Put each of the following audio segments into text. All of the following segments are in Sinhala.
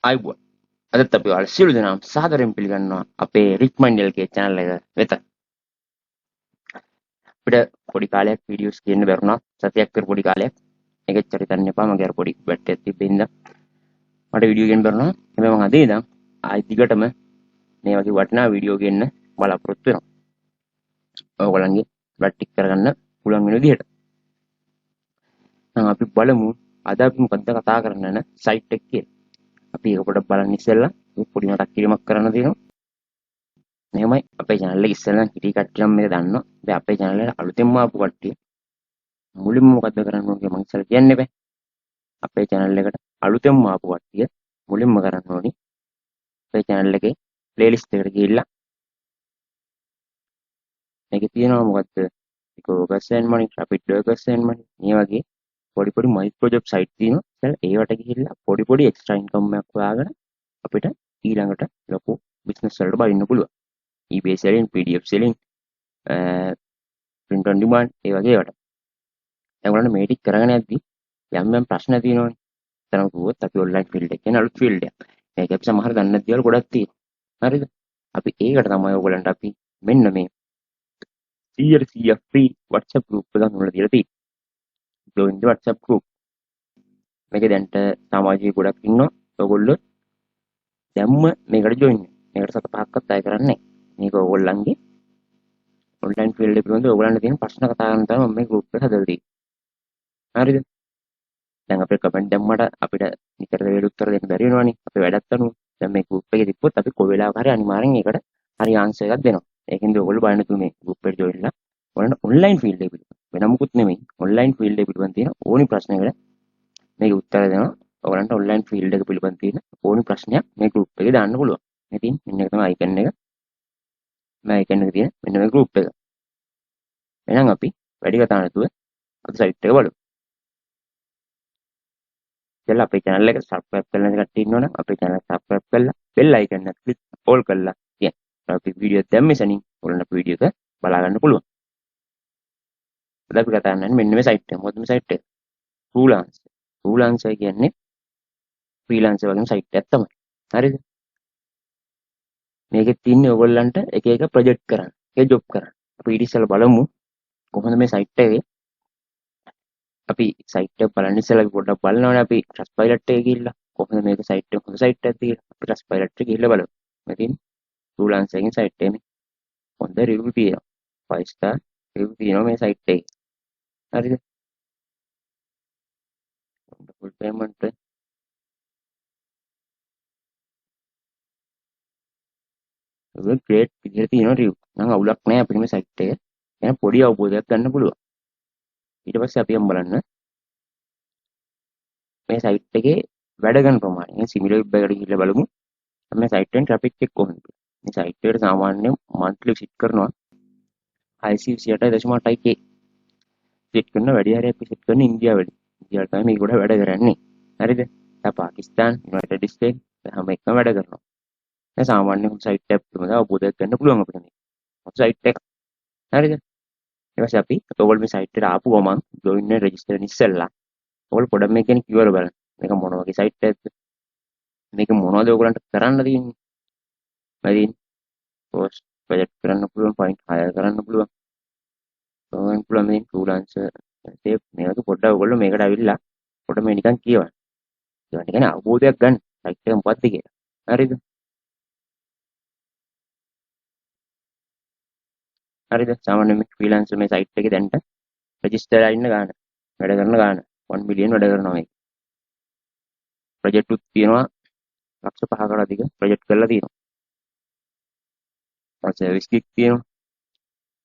ආයිබුවන්. අදත් අපි ඔයාලා සියලු දෙනාම සාදරයෙන් පිළිගන්නවා අපේ රික්මන්ඩල් ගේ channel එක වෙත. අපිට පොඩි කාලයක් වීඩියෝස් කියන්න බැරුණා. සතියක් කර පොඩි කාලයක්. ඒකෙත් චරිතන්න එපා මගේ අර පොඩි වැට්ටයක් තිබ්බින්ද මට වීඩියෝ ගේන්න බැරුණා. හැබැයි මම අද ඉඳන් ආයි දිගටම මේ වගේ වටිනා වීඩියෝ ගේන්න බලාපොරොත්තු වෙනවා. ඔයගොල්ලන්ගේ වැට්ටික් කරගන්න පුළුවන් වෙන විදිහට. දැන් අපි බලමු අද අපි මොකද්ද කතා කරන්න යන සයිට් එක කියලා. අපි ඒක පොඩ්ඩක් බලන්න ඉස්සෙල්ලා පොඩි මතක් කිරීමක් කරන්න තියෙනවා. මෙහෙමයි අපේ channel එක ඉස්සෙල්ලා හිටි කට්ටිය නම් මේක දන්නවා. දැන් අපේ channel එකට අලුතෙන්ම ආපු කට්ටිය මුලින්ම මොකද්ද කරන්න ඕනේ කියලා මම ඉස්සෙල්ලා කියන්න බෑ. අපේ channel එකට අලුතෙන්ම ආපු කට්ටිය මුලින්ම කරන්න ඕනේ අපේ channel එකේ playlist එකට ගිහිල්ලා මේකේ තියෙනවා මොකද්ද? workers and money, rapid workers and money මේ වගේ පොඩි පොඩි micro job site තියෙනවා. ඒවට ගිහිල්ලා පොඩි පොඩි extra income එකක් හොයාගෙන අපිට ඊළඟට ලොකු business වලට බලින්න පුළුවන්. eBay selling, PDF selling, print on demand ඒ වගේ ඒවට. ඒගොල්ලන්ට මේ ටික කරගෙන යද්දි යම් යම් ප්‍රශ්න තියෙනවනේ. තරම් කිව්වොත් අපි ඔන්ලයින් ෆීල්ඩ් එක කියන අලුත් ෆීල්ඩ් එකක්. මේක අපි සමහර දන්නේ නැති දේවල් ගොඩක් තියෙනවා. හරිද? අපි ඒකට තමයි ඔයගොල්ලන්ට අපි මෙන්න මේ 100% free WhatsApp group එකක් උනලා දීලා තියෙන්නේ. join the WhatsApp group. මේකේ දැන්ට සමාජික ගොඩක් ඉන්නවා. ඔයගොල්ලෝ දැම්ම මේකට join වෙන්න. මේකට සත පහක්වත් අය කරන්නේ නැහැ. මේක ඔයගොල්ලන්ගේ ඔන්ලයින් ෆීල්ඩ් එක පිළිබඳව ඔයගොල්ලන්ට තියෙන ප්‍රශ්න කතා කරන තමයි මම මේ group එක හදලා තියෙන්නේ. හරිද? දැන් අපේ කමෙන්ට් දැම්මට අපිට නිතර වේල උත්තර දෙන්න බැරි වෙනවනේ. අපේ වැඩත් අනුව. දැන් මේ group එකේ තිබ්බොත් අපි කොයි වෙලාවක හරි අනිවාර්යෙන් ඒකට හරි ආන්සර් එකක් දෙනවා. ඒකෙන්ද ඔයගොල්ලෝ බලන්න තු මේ group එකට join වෙලා ඔයාලට ඔන්ලයින් ෆීල්ඩ් එක පිළිබඳව වෙන මොකුත් නෙමෙයි. ඔන්ලයින් ෆීල්ඩ් එක පිළිබඳව තියෙන ඕනි ප්‍රශ්නයකට මේක උත්තර දෙනවා. ඔයාලන්ට ඔන්ලයින් ෆීල්ඩ් එක පිළිබඳව තියෙන ඕනි ප්‍රශ්නයක් මේ group එකේ දාන්න පුළුවන්. ඉතින් මෙන්න එක තමයි icon එක. මේ icon එක තියෙන මෙන්න මේ group එක. එහෙනම් අපි වැඩි කතා නැතුව අපි site එක බලමු. ඉතින් අපේ channel එක subscribe කරලා නැති කට්ටිය ඉන්නවනම් අපේ channel එක subscribe කරලා bell icon එක click all කරලා තියන්න. අපි වීඩියෝ දැම්මේ සනින් ඔයාලන්ට වීඩියෝ එක බලා ගන්න පුළුවන්. අද අපි කතා කරන්නේ මෙන්න මේ site එක. මොකද මේ site එක? truelancer. truelancer කියන්නේ freelancer වගේ site එකක් තමයි. හරිද? මේකේ තියෙන්නේ ඔයගොල්ලන්ට එක එක ප්‍රොජෙක්ට් කරන්න. ඒක ජොබ් කරන්න. අපි ඊට ඉස්සෙල්ලා බලමු කොහොමද මේ site එකේ අපි site එක බලන්න ඉස්සෙල්ලා අපි පොඩ්ඩක් බලනවානේ අපි Trustpilot එකේ ගිහිල්ලා කොහොමද මේක site එක හොඳ site එකක්ද කියලා. අපි Trustpilot එකේ ගිහිල්ලා බලමු. මෙතින් freelancer එකේ site එකේ හොඳ review තියෙනවා. 5 star review තියෙනවා මේ site එකේ. හරිද? full payment ඒක great විදිහට තියෙනවා review. නම් අවුලක් නැහැ අපිට මේ site එක. එහෙනම් පොඩි අවබෝධයක් ගන්න පුළුවන්. ඊට පස්සේ අපි යමු බලන්න මේ site එකේ වැඩ කරන ප්‍රමාණය. similar web එකට ගිහිල්ලා බලමු. මේ site එකෙන් traffic එක කොහොමද? මේ site එකට සාමාන්‍යයෙන් monthly visit කරනවා 628.8k visit කරන වැඩි හරියක් visit කරන ඉන්දියාවෙලි. ඉන්දියාවට තමයි මේක ගොඩ වැඩ කරන්නේ. හරිද? දැන් පාකිස්තාන්, යුනයිටඩ් ස්ටේට් හැම එකම වැඩ කරනවා. දැන් සාමාන්‍ය site එකක් පිළිබඳව අවබෝධයක් ගන්න පුළුවන් අපිට මේ. site එක. හරිද? ඊට පස්සේ අපි ඔයගොල්ලෝ මේ site එකට ආපු ගමන් join and register වෙන්න ඉස්සෙල්ලා ඔයගොල්ලෝ පොඩ්ඩක් මේක ගැන කිව්වර බලන්න. මේක මොන වගේ site එකක්ද? මේක මොනවද ඔයගොල්ලන්ට කරන්න තියෙන්නේ? හරි. post project කරන්න පුළුවන්, point hire කරන්න පුළුවන්. ගොන් පුළුවන් මේ freelancer ඒ මේක පොඩ්ඩක් ඔයගොල්ලෝ මේකට අවිල්ලා පොඩ්ඩ මේ නිකන් කියවන්න. ඒවට කියන්නේ අවබෝධයක් ගන්න. site එක මොකක්ද කියලා. හරිද? හරිද? සාමාන්‍යයෙන් මේ freelancer මේ site එකේ දැන්ට register වෙලා ඉන්න ගාන. වැඩ කරන ගාන 1 million වැඩ කරනවා මේක. project උත් තියෙනවා ලක්ෂ 5කට අධික project කරලා තියෙනවා. service gig තියෙනවා.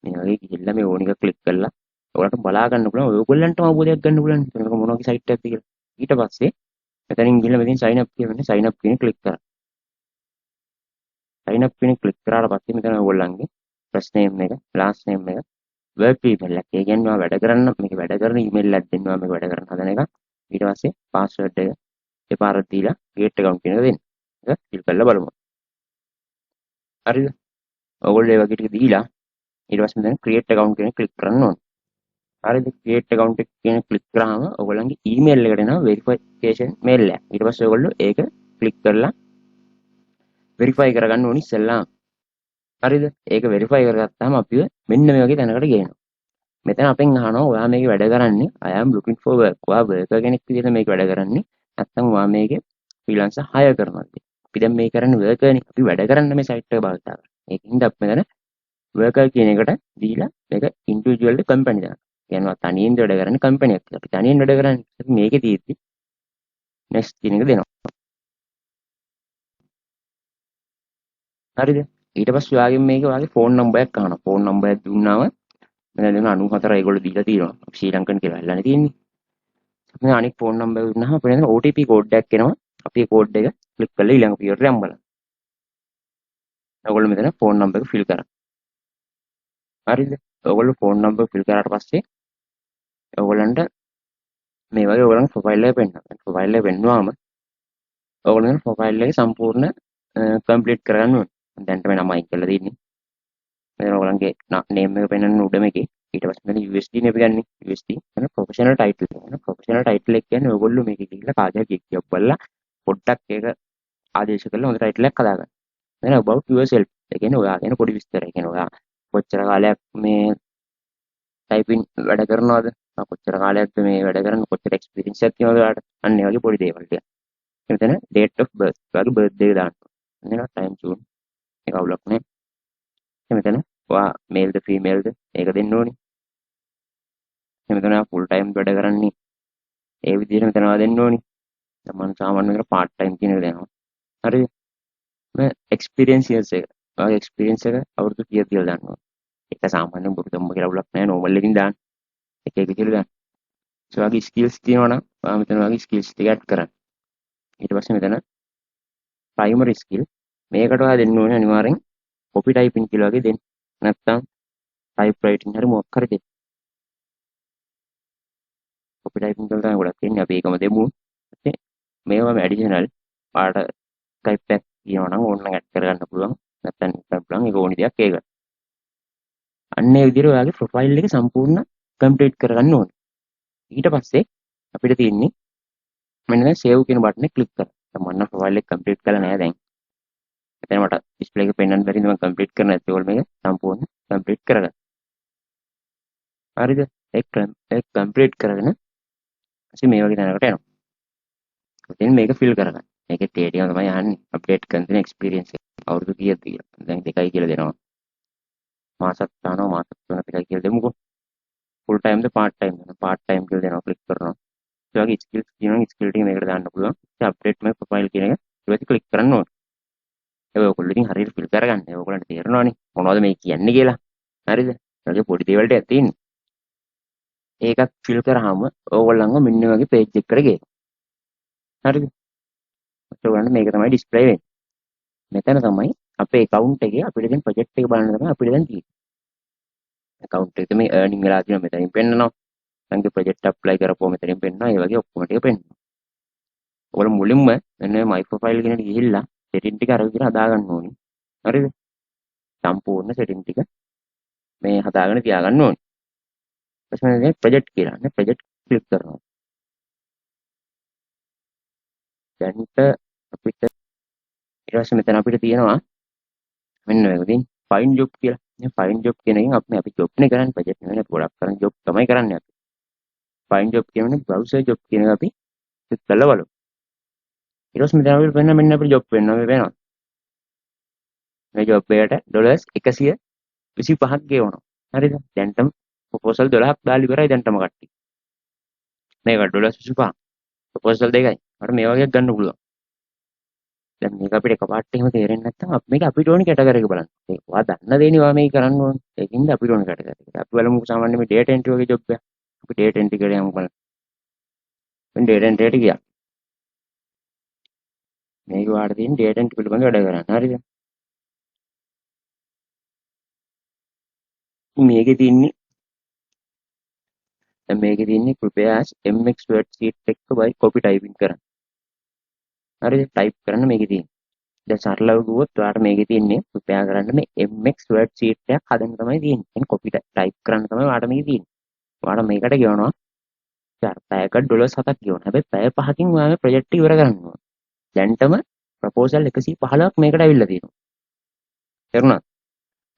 මේ වගේ ගිහිල්ලා මේ ඕන එක ක්ලික් කරලා ඔයාලට බලා ගන්න පුළුවන්. ඔයගොල්ලන්ටම අවබෝධයක් ගන්න පුළුවන්. මේක මොන වගේ site එකක්ද කියලා. ඊට පස්සේ මෙතනින් ගිහිල්ලා මෙතන sign up කියවන්නේ sign up කියන ක්ලික් කරා. sign up කියන ක්ලික් කරාට පස්සේ මෙතන ඔයගොල්ලන්ගේ first name එක, last name එක, work email එක. ඒ කියන්නේ වැඩ කරන්න මේක වැඩ කරන email එකක් දෙන්නවා මේක වැඩ කරන හදන එක. ඊට පස්සේ password එක දෙපාරක් දීලා create account කියන එක දෙන්න. ඒක ක්ලික් කරලා බලමු. හරිද? ඔයගොල්ලෝ ඒ වගේ ටික දීලා ඊට පස්සේ මෙතන create account කියන ක්ලික් කරන්න ඕනේ. හරිද? create account එක කියන ක්ලික් කරාම ඔයගොල්ලන්ගේ email එකට එනවා verification mail එක. ඊට පස්සේ ඔයගොල්ලෝ ඒක ක්ලික් කරලා වෙරිෆයි කරගන්න ඕනි ඉස්සෙල්ලා. හරිද? ඒක වෙරිෆයි කරගත්තාම අපිව මෙන්න මේ වගේ තැනකට ගේනවා. මෙතන අපෙන් අහනවා ඔයා මේක වැඩ කරන්නේ I am looking for work. ඔයා worker කෙනෙක් විදිහට මේක වැඩ කරන්නේ නැත්නම් ඔයා මේකේ freelancer hire කරනවද? අපි දැන් මේ කරන්නේ worker නේ. අපි වැඩ කරන්න මේ site එක භාවිත කරනවා. ඒකින්ද අපි මෙතන worker කියන එකට දීලා මේක individual company දානවා. කියනවා තනියෙන් වැඩ කරන්නේ company එකක්. අපි තනියෙන් වැඩ කරන්නේ. අපි මේකේ තියෙද්දි next කියන එක දෙනවා. හරිද? ඊට පස්සේ ඔයාගෙන් මේක ඔයාගේ phone number එකක් අහනවා. phone number එකක් දුන්නාම මෙතන දෙන 94 ඒගොල්ලෝ දීලා තියෙනවා. අපි ශ්‍රී ලංකන් කියලා අල්ලන්නේ තියෙන්නේ. මේ අනිත් phone number එක දුන්නාම අපිට එන OTP code එකක් එනවා. අපි ඒ code එක click කරලා ඊළඟ පියවරට යමු බලන්න. ඔයගොල්ලෝ මෙතන phone number එක fill කරා. හරිද? ඔයගොල්ලෝ phone number fill කරාට පස්සේ ඔයගොල්ලන්ට මේ වගේ ඔයගොල්ලන්ගේ profile එක පෙන්නනවා. profile එක පෙන්නුවාම ඔයගොල්ලන්ගේ profile එක සම්පූර්ණ complete කරගන්න ඕනේ. දැන් තමයි නමයි කියලා දෙන්නේ. මෙතන ඔයගොල්ලන්ගේ name එක පෙන්වන්න උඩම එකේ. ඊට පස්සේ මෙතන USD නේ අපි ගන්නේ. USD එතන professional title එක. professional title එක කියන්නේ ඔයගොල්ලෝ මේකේ ගිහිල්ලා කාර්යයක් එක්ක බලලා පොඩ්ඩක් ඒක ආදේශ කරලා හොඳ title එකක් හදාගන්න. එතන about yourself. ඒ කියන්නේ ඔයා ගැන පොඩි විස්තරයක්. ඒ කියන්නේ ඔයා කොච්චර කාලයක් මේ typing වැඩ කරනවද? කොච්චර කාලයක්ද මේ වැඩ කරන්නේ? කොච්චර experience එකක් තියෙනවද ඔයාට? අන්න ඒ වගේ පොඩි දේවල් ටික. මෙතන date of birth. ඔයාගේ birthday එක දාන්න. එතන time zone. ඒක අවුලක් නෑ. මෙතන ඔයා මේල්ද ෆීමේල්ද ඒක දෙන්න ඕනි. මෙතන ඔයා ෆුල් ටයිම් වැඩ කරන්නේ ඒ විදිහට මෙතන ඔයා දෙන්න ඕනි. දැන් මම සාමාන්‍ය විදිහට පාර්ට් ටයිම් කියන එක දෙනවා. හරිද? මේ එක්ස්පීරියන්ස් years එක. ඔයාගේ එක්ස්පීරියන්ස් එක අවුරුදු කීයද කියලා දාන්න ඕනි. ඒක සාමාන්‍යයෙන් බුදු දම්ම කියලා අවුලක් නෑ. නෝමල් එකකින් දාන්න. එක එක විදිහට දාන්න. ඔයාගේ ස්කිල්ස් තියෙනවා නම් ඔයා මෙතන ඔයාගේ ස්කිල්ස් ටික ඇඩ් කරන්න. ඊට පස්සේ මෙතන ප්‍රයිමරි ස්කිල් මේකට ඔයා දෙන්න ඕනේ අනිවාර්යෙන් කොපි ටයිපින් කියලා වගේ දෙන්න. නැත්නම් ටයිප් රයිටින් හරි මොකක් හරි දෙන්න. කොපි ටයිපින් කරලා තමයි ගොඩක් තියෙන්නේ. අපි ඒකම දෙමු. ඊට මේවම ඇඩිෂනල් පාට ටයිප් එකක් කියනවා නම් ඕන නම් ඇඩ් කරගන්න පුළුවන්. නැත්නම් කරන්න පුළුවන්. ඒක ඕනි දෙයක් ඒක. අන්න ඒ විදිහට ඔයාගේ ප්‍රොෆයිල් එක සම්පූර්ණ කම්ප්ලීට් කරගන්න ඕනේ. ඊට පස්සේ අපිට තියෙන්නේ මෙන්න දැන් සේව් කියන බටන් එක ක්ලික් කරන්න. දැන් මම ප්‍රොෆයිල් එක කම්ප්ලීට් කරලා නැහැ දැන්. එතන මට ඩිස්ප්ලේ එක පෙන්වන්න බැරි නම් කම්ප්ලීට් කරන්න නැත්නම් ඕල් මේක සම්පූර්ණ කම්ප්ලීට් කරගන්න. හරිද? ඒක කම්ප්ලීට් කරගෙන ඊට මේ වගේ තැනකට එනවා. ඉතින් මේක ෆිල් කරගන්න. මේකේ තේටියම තමයි අහන්නේ. අප්ඩේට් කරන තියෙන එක්ස්පීරියන්ස් එක. අවුරුදු කීයද කියලා. දැන් 2යි කියලා දෙනවා. මාසක් ගන්නවා මාසක් 3යි කියලා දෙමුකෝ. ෆුල් ටයිම්ද පාර්ට් ටයිම්ද? පාර්ට් ටයිම් කියලා දෙනවා ක්ලික් කරනවා. ඒ වගේ ස්කිල්ස් තියෙනවා ස්කිල් ටික මේකට දාන්න පුළුවන්. ඉතින් අප්ඩේට් මයි ප්‍රොෆයිල් කියන එක ඊට ක්ලික් කරන්න ඕනේ. ඒක ඔයගොල්ලෝ ඉතින් හරියට ෆිල් කරගන්න. ඔයගොල්ලන්ට තේරෙනවනේ මොනවද මේ කියන්නේ කියලා. හරිද? ඒකේ පොඩි දේවල් ටිකක් තියෙන්නේ. ඒකත් ෆිල් කරාම ඕගොල්ලන්ව මෙන්න වගේ පේජ් එකකට ගේනවා. හරිද? ඔයගොල්ලන්ට මේක තමයි ඩිස්ප්ලේ වෙන්නේ. මෙතන තමයි අපේ account එකේ අපිට දැන් ප්‍රොජෙක්ට් එක බලන්න තමයි අපිට දැන් තියෙන්නේ. account එකේ මේ earning වෙලා තියෙනවා මෙතනින් පෙන්නනවා. දැන් ප්‍රොජෙක්ට් apply කරපුවා මෙතනින් පෙන්නනවා. ඒ වගේ ඔක්කොම ටික පෙන්නනවා. ඔයගොල්ලෝ මුලින්ම මෙන්න my profile කෙනෙක් ගිහිල්ලා setting ටික අර විදිහට හදාගන්න ඕනේ. හරිද? සම්පූර්ණ setting ටික මේ හදාගෙන තියාගන්න ඕනේ. ඊට පස්සේ ප්‍රොජෙක්ට් කියලා නේ ප්‍රොජෙක්ට් ක්ලික් කරනවා. දැන්ට අපිට ඊට පස්සේ මෙතන අපිට තියෙනවා මෙන්න මේක තියෙන find job කියලා. මේ find job කියන එකෙන් අපි job නේ කරන්නේ ප්‍රොජෙක්ට් නෙවෙයි අපි ගොඩක් කරන්නේ job තමයි කරන්නේ අපි. find job කියන්නේ browser job කියන එක අපි ක්ලික් කරලා බලමු. ඊට පස්සේ මෙතන අපිට වෙන මෙන්න අපිට job වෙනවා මේ වෙනවා. මේ job එකට $125ක් ගෙවනවා. හරිද? දැන්ටම proposal 12ක් දාලා ඉවරයි දැන්ටම කට්ටිය. මේක $25 proposal දෙකයි. මට මේ වගේක් ගන්න පුළුවන්. දැන් මේක අපිට එකපාරට එහෙම තේරෙන්නේ නැත්නම් අපි මේක අපිට ඕනි කැටගරි එක බලන්න. ඒක ඔයා දන්න දේනේ ඔයා මේක කරන්න ඕනේ. ඒකින්ද අපිට ඕනි කැටගරි එක. අපි බලමු සාමාන්‍ය මේ data entry වගේ job එකක්. අපි data entry එකට යමු බලන්න. මම data entry එකට ගියා. මේක වාට තියෙන data entry පිළිබඳව වැඩ කරන්න. හරිද? මේකේ තියෙන්නේ දැන් මේකේ තියෙන්නේ prepares mx word sheet එක by copy typing කරන්න. හරිද? type කරන්න මේකේ තියෙන්නේ. දැන් සරලව ගියොත් ඔයාලට මේකේ තියෙන්නේ prepare කරන්න මේ mx word sheet එකක් හදන්න තමයි තියෙන්නේ. يعني copy type කරන්න තමයි ඔයාලට මේකේ තියෙන්නේ. ඔයාලා මේකට ගෙවනවා පැයකට $7ක් ගෙවනවා. හැබැයි පැය 5කින් ඔයාලා ප්‍රොජෙක්ට් එක ඉවර කරන්න ඕන. දැන්ටම ප්‍රපෝසල් 115ක් මේකට ඇවිල්ලා තියෙනවා. තේරුණාද?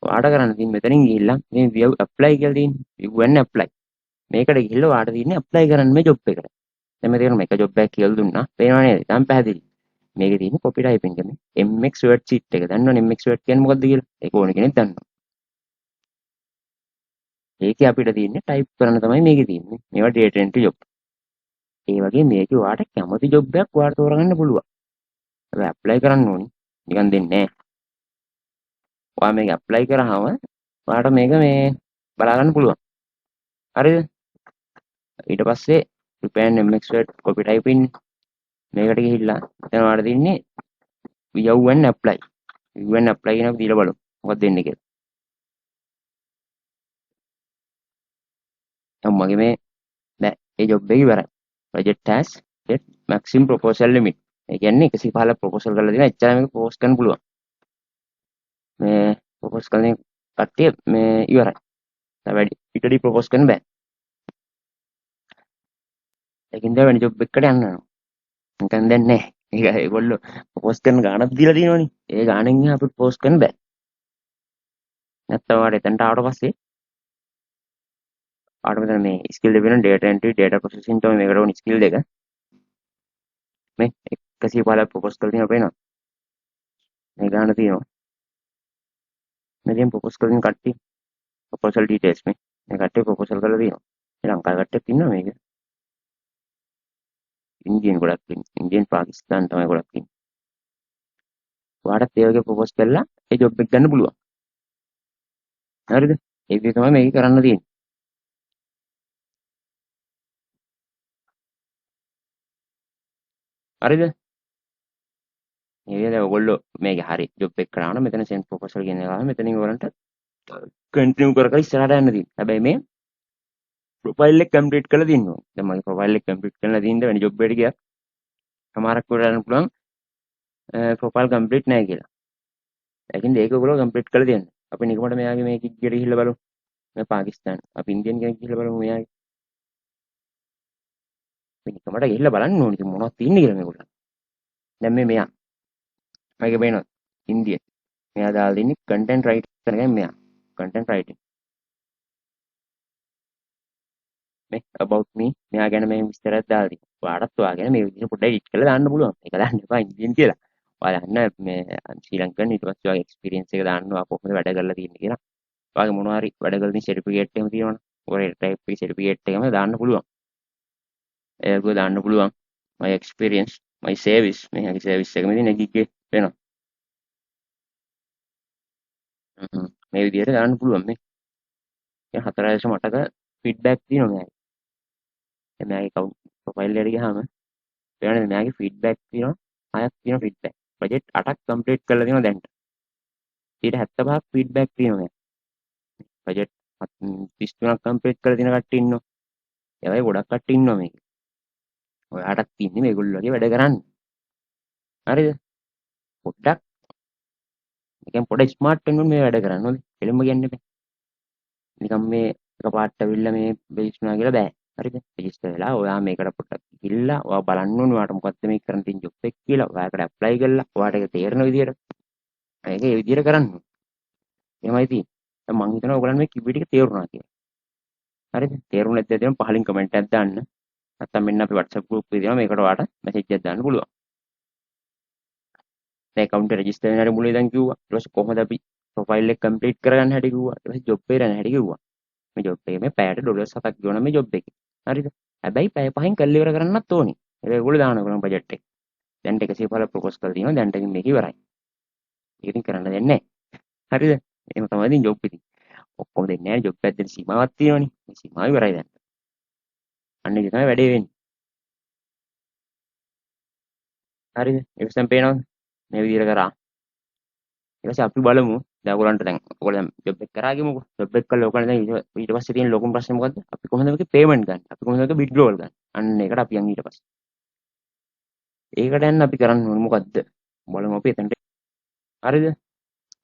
ඔයාට කරන්න තියෙන්නේ මෙතනින් ගිහිල්ලා මේ view apply කියලා තියෙන්නේ. view and apply. මේකට ගිහිල්ලා ඔයාට තියෙන්නේ apply කරන්න මේ job එකට. දැන් මේ තේරුණා එක job එකක් කියලා දුන්නා. පේනව නේද? දැන් පැහැදිලි. මේකේ තියෙන්නේ copy typing එක මේ MX Word sheet එක. දන්නවනේ MX Word කියන්නේ මොකක්ද කියලා? ඒක ඕන කෙනෙක් දන්නවා. ඒකේ අපිට තියෙන්නේ type කරන්න තමයි මේකේ තියෙන්නේ. මේවා data entry job. ඒ වගේ මේකේ ඔයාට කැමති job එකක් ඔයාට තෝරගන්න පුළුවන්. හැබැයි apply කරන්න ඕනි. නිකන් දෙන්නේ නැහැ. ඔයා මේක apply කරාම ඔයාට මේක මේ බලා ගන්න පුළුවන්. හරිද? ඊට පස්සේ උපයන MX Word copy typing මේකට ගිහිල්ලා එතන ඔයාට තියෙන්නේ view and apply. view and apply කියන එක දීලා බලමු. මොකක්ද දෙන්නේ කියලා. දැන් මගේ මේ දැන් ඒ job එක ඉවරයි. Budget has set maximum proposal limit. ඒ කියන්නේ 115 proposal කරලා දෙනවා. එච්චර මේක post කරන්න පුළුවන්. මේ propose කරන කට්ටිය මේ ඉවරයි. දැන් වැඩි පිටඩි propose කරන්න බෑ. ඒකින්ද වෙන job එකකට යන්න වෙනවා. නිකන් දැන් නෑ. ඒක ඒගොල්ලෝ propose කරන ගාණක් දීලා තියෙනවනේ. ඒ ගාණෙන් එහා අපිට post කරන්න බෑ. නැත්තම් ඔයාලට එතනට ආවට පස්සේ ඔයාලට මෙතන මේ skill දෙක වෙන data entry data processing තමයි මේකට ඕන skill දෙක. මේ 115 propose කරලා තියෙනවා පේනවද? මේ ගාණ තියෙනවා. මෙතෙන් propose කරන කට්ටිය proposal details මේ කට්ටිය proposal කරලා තියෙනවා. ඒ ලංකාවේ කට්ටියක් ඉන්නවා මේක. ඉන්දියන් ගොඩක් ඉන්නේ. ඉන්දියන් පාකිස්තාන් තමයි ගොඩක් ඉන්නේ. ඔයාලට ඒ වගේ propose කරලා ඒ job එක ගන්න පුළුවන්. හරිද? ඒ විදිහ තමයි මේක කරන්න තියෙන්නේ. හරිද? මේ විදිහට ඔයගොල්ලෝ මේක හරි job එක කරාම මෙතන send proposal කියන එක ආවම මෙතනින් ඔයාලට continue කර කර ඉස්සරහට යන්න තියෙනවා. හැබැයි මේ profile එක complete කරලා තියෙන්න ඕනේ. දැන් මගේ profile එක complete කරලා තියෙනද වෙන job එකට ගියා. සමහරක් වෙලාවට යන්න පුළුවන් profile complete නැහැ කියලා. ඒකින්ද ඒක ඔයගොල්ලෝ complete කරලා තියන්න. අපි නිකමට මෙයාගේ මේ කිග්ගට ගිහිල්ලා බලමු. මේ පාකිස්තාන. අපි ඉන්දියන් කෙනෙක් ගිහිල්ලා බලමු මෙයාගේ. මේ නිකමට ගිහිල්ලා බලන්න ඕනේ. ඉතින් මොනවද තියෙන්නේ කියලා මේගොල්ලෝ. දැන් මෙයා. මගේ බේනවා. ඉන්දියන්. මෙයා දාලා දෙන්නේ content writer කරගෙන මෙයා. content writing. මේ about me මෙයා ගැන මේ විස්තරයක් දාලා තියෙනවා. ඔයාටත් ඔයා ගැන මේ විදිහට පොඩ්ඩක් edit කරලා දාන්න පුළුවන්. ඒක දාන්න එපා ඉන්දියන් කියලා. ඔයා දන්න මේ ශ්‍රී ලංකන් ඊට පස්සේ ඔයාගේ එක්ස්පීරියන්ස් එක දාන්න ඔයා කොහොමද වැඩ කරලා තියෙන්නේ කියලා. ඔයාගේ මොනවා හරි වැඩ කරන සර්ටිෆිකේට් එකම තියෙනවනේ. ඔය ටයිප් එකේ සර්ටිෆිකේට් එකම දාන්න පුළුවන්. ඒක දාන්න පුළුවන්. my experience my service මේකේ service එක මෙතන ගිගේ වෙනවා. මේ විදිහට දාන්න පුළුවන් මේ. ඒ 4.8ක ෆීඩ්බැක් තියෙනවා මෙයාගේ. දැන් මෙයාගේ account profile එකට ගියාම පේනවනේ මෙයාගේ ෆීඩ්බැක් තියෙනවා. 6ක් තියෙනවා ෆීඩ්බැක්. ප්‍රොජෙක්ට් 8ක් කම්ප්ලීට් කරලා තියෙනවා දැන්ට. 75ක් ෆීඩ්බැක් තියෙනවා මෙයා. ප්‍රොජෙක්ට් 33ක් කම්ප්ලීට් කරලා තියෙන කට්ටිය ඉන්නවා. ඒ වගේ ගොඩක් කට්ටිය ඉන්නවා මේකේ. ඔයාටත් තියන්නේ මේගොල්ලෝ වගේ වැඩ කරන්න. හරිද? පොඩ්ඩක් නිකන් පොඩ ස්මාර්ට් වෙන්න ඕනේ මේ වැඩ කරන්න. හොඳේ. එළඹ කියන්න එපා. නිකන් මේ එකපාරට ඇවිල්ලා මේ රෙජිස්ටර් කියලා බෑ. හරිද? රෙජිස්ටර් වෙලා ඔයා මේකට පොඩ්ඩක් ගිහිල්ලා ඔයා බලන්න ඕනේ ඔයාට මොකක්ද මේ කරන්න තියෙන ජොබ් එක කියලා. ඔයාකට ඇප්ලයි කරලා ඔයාට ඒක තේරෙන විදියට ඒක ඒ විදියට කරන්න ඕනේ. එහෙමයි තියෙන්නේ. දැන් මං හිතනවා ඔයගලන්ට මේ කිව්ව ටික තේරුණා කියලා. හරිද? තේරුණ නැත්නම් පහලින් කමෙන්ට් එකක් දාන්න. නැත්නම් මෙන්න අපි WhatsApp group එකේ දෙනවා මේකට ඔයාට මැසේජ් එකක් දාන්න පුළුවන්. දැන් account එක register වෙන හැටි මුලින් ඉඳන් කිව්වා. ඊට පස්සේ කොහොමද අපි profile එක complete කරගන්න හැටි කිව්වා. ඊට පස්සේ job එක යන හැටි කිව්වා. මේ job එකේ මේ පැයට $7ක් ගෙවන මේ job එකේ. හරිද? හැබැයි පැය 5න් කල් ඉවර කරන්නත් ඕනේ. ඒක ඒගොල්ලෝ දානවා ඒගොල්ලෝ බජට් එක. දැන් 115 propose කරලා තියෙනවා. දැන් ටිකින් මේක ඉවරයි. ඒක ඉතින් කරන්න දෙන්නේ නැහැ. හරිද? එහෙම තමයි ඉතින් job ඉතින්. ඔක්කොම දෙන්නේ නැහැ. job එකක් දෙන්න සීමාවක් තියෙනවනේ. මේ සීමාව ඉවරයි දැන්. අන්න ඒක තමයි වැඩේ වෙන්නේ. හරිද? ඒක සම් පේනවද? මේ විදිහට කරා. ඊට පස්සේ අපි බලමු. දැන් ඔයගොල්ලන්ට දැන් ඔයගොල්ලෝ දැන් job එක කරා ගිමුකෝ. job එක කළා ඔයගොල්ලෝ දැන් ඊට පස්සේ තියෙන ලොකුම ප්‍රශ්නේ මොකද්ද? අපි කොහොමද මේකේ payment ගන්න? අපි කොහොමද මේක withdrawal ගන්න? අන්න ඒකට අපි යන් ඊට පස්සේ. ඒකට යන්න අපි කරන්න ඕනේ මොකද්ද? බලමු අපි එතනට. හරිද?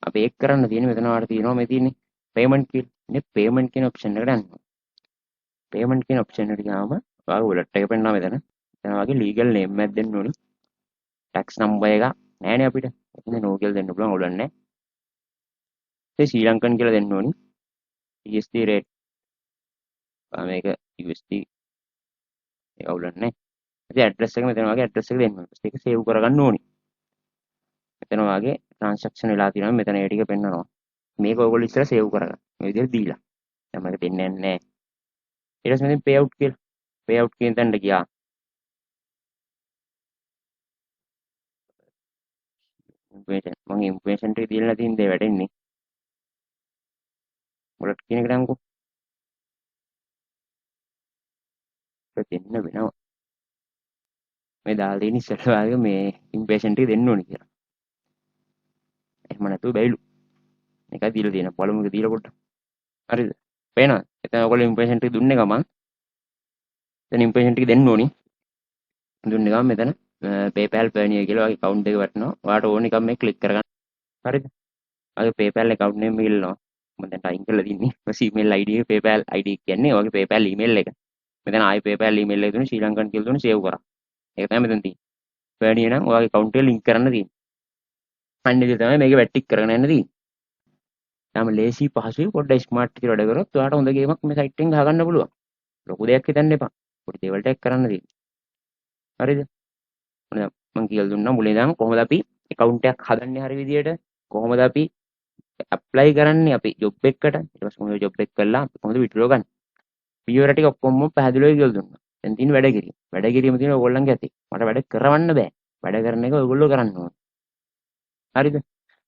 අපි ඒක කරන්න තියෙන්නේ මෙතන වාට තියෙනවා මේ තියෙන්නේ payment කියලා. මේ payment කියන option එකට යන්න. payment කියන option එකට ගියාම ඔයාගේ wallet එක පෙන්නනවා මෙතන. එතන වගේ legal name එකක් දෙන්න ඕනේ. tax number එක නෑනේ අපිට. එතන නෝ කියලා දෙන්න පුළුවන් ඕගොල්ලන් නෑ. ඒ ශ්‍රී ලංකන් කියලා දෙන්න ඕනි. USD rate. මේක USD ඒක අවුලක් නෑ. ඉතින් ඇඩ්‍රස් එක මෙතන වගේ ඇඩ්‍රස් එක දෙන්න ඕනේ. ඒක සේව් කරගන්න ඕනි. මෙතන වගේ ට්‍රාන්සැක්ෂන් වෙලා තියෙනවා මෙතන ඒ ටික පෙන්නනවා. මේක ඔයගොල්ලෝ ඉස්සර සේව් කරගන්න. මේ විදිහට දීලා. දැන් මම දෙන්නේ නැහැ. ඊට පස්සේ මෙතන pay out කියලා. pay out කියන තැනට ගියා. ඉන්ෆර්මේෂන් මම ඉන්ෆර්මේෂන් ටික දීලා තියෙන දේ වැටෙන්නේ. ඔයාලට කියන එක නම්කෝ. ඒක දෙන්න වෙනවා. මේ දාලා තියෙන ඉස්සරලා වගේ මේ ඉන්ෆර්මේෂන් ටික දෙන්න ඕනි කියලා. එහෙම නැතුව බැයිලු. මේකයි දීලා තියෙන. පළමු එක දීලා කොට. හරිද? පේනවද? එතන ඔයගොල්ලෝ ඉන්ෆර්මේෂන් ටික දුන්නේ ගමන් එතන ඉන්ෆර්මේෂන් ටික දෙන්න ඕනි. දුන්නේ ගමන් මෙතන PayPal Payoneer කියලා වගේ account එක වටනවා. ඔයාලට ඕන එකක් මේ ක්ලික් කරගන්න. හරිද? ඔයාගේ PayPal account name එක ඉල්ලනවා. මම දැන් ටයිම් කරලා තින්නේ. ඊපස්සේ email ID එක PayPal ID කියන්නේ ඔයාගේ PayPal email එක. මෙතන ආයි PayPal email එක දුන්නේ ශ්‍රී ලංකන් කියලා දුන්නේ සේව් කරා. ඒක තමයි මෙතන තියෙන්නේ. Payoneer නම් ඔයාගේ account එක link කරන්න තියෙන්නේ. අන්න ඒක තමයි මේක වැටික් කරගෙන යන්න තියෙන්නේ. තාම ලේසි පහසුයි පොඩ්ඩක් ස්මාර්ට් කියලා වැඩ කරොත් ඔයාලට හොඳ ගේමක් මේ සයිට් එකෙන් ගහගන්න පුළුවන්. ලොකු දෙයක් හිතන්න එපා. පොඩි දේවල් ටිකක් කරන්න තියෙන්නේ. හරිද? මොනද මම කියලා දුන්නා මුලින් ඉඳන් කොහොමද අපි account එකක් හදන්නේ හරි විදියට කොහොමද අපි ඇප්ලයි කරන්නේ අපි ජොබ් එකකට ඊට පස්සේ කොහොමද ජොබ් එක කරලා කොහොමද විඩ්‍රෝ ගන්න. පියවර ටික ඔක්කොම පැහැදිලිව කියලා දුන්නා. දැන් තියෙන වැඩ කිරීම. වැඩ කිරීම තියෙන ඕගොල්ලන්ගේ අතේ. මට වැඩ කරවන්න බෑ. වැඩ කරන එක ඔයගොල්ලෝ කරන්න ඕනේ. හරිද?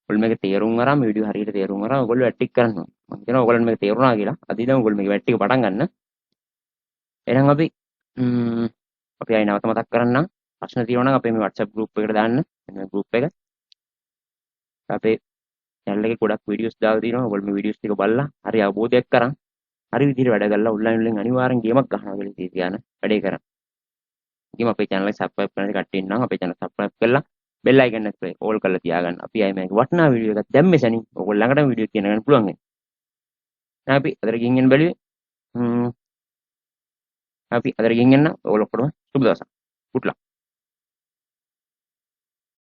ඔයගොල්ලෝ මේක තේරුම් අරන් මේ වීඩියෝ හරියට තේරුම් අරන් ඔයගොල්ලෝ වැට්ටික් කරන්න ඕනේ. මම කියනවා ඔයගොල්ලන්ට මේක තේරුණා කියලා. අද ඉඳන් ඔයගොල්ලෝ මේක වැට්ටික පටන් ගන්න. එහෙනම් අපි ආයි නැවත මතක් කරන්නම්. ප්‍රශ්න තියෙනවා නම් අපේ මේ WhatsApp group එකට දාන්න. මේ group එක. අපේ channel එකේ ගොඩක් වීඩියෝස් දාලා තියෙනවා. ඔයගොල්ලෝ මේ වීඩියෝස් ටික බලලා හරි අවබෝධයක් කරන් හරි විදිහට වැඩ කරලා ඔන්ලයින් වලින් අනිවාර්යෙන් ගේමක් ගන්නවා කියලා තියන වැඩේ කරන්න. ඉතින් අපේ channel එක subscribe කරන්න කට්ටිය ඉන්නවා. අපේ channel subscribe කරලා bell icon එක all කරලා තියාගන්න. අපි ආයි මේක වටිනා වීඩියෝ එකක් දැම්මේ සැනින් ඔයගොල්ලෝ ළඟටම වීඩියෝ කියන ගන්න පුළුවන්. අපි අදට ගිහින් එන්න බැලුවේ. අපි අදට ගිහින් එන්න ඔයගොල්ලෝ ඔක්කොම සුබ දවසක්. good luck.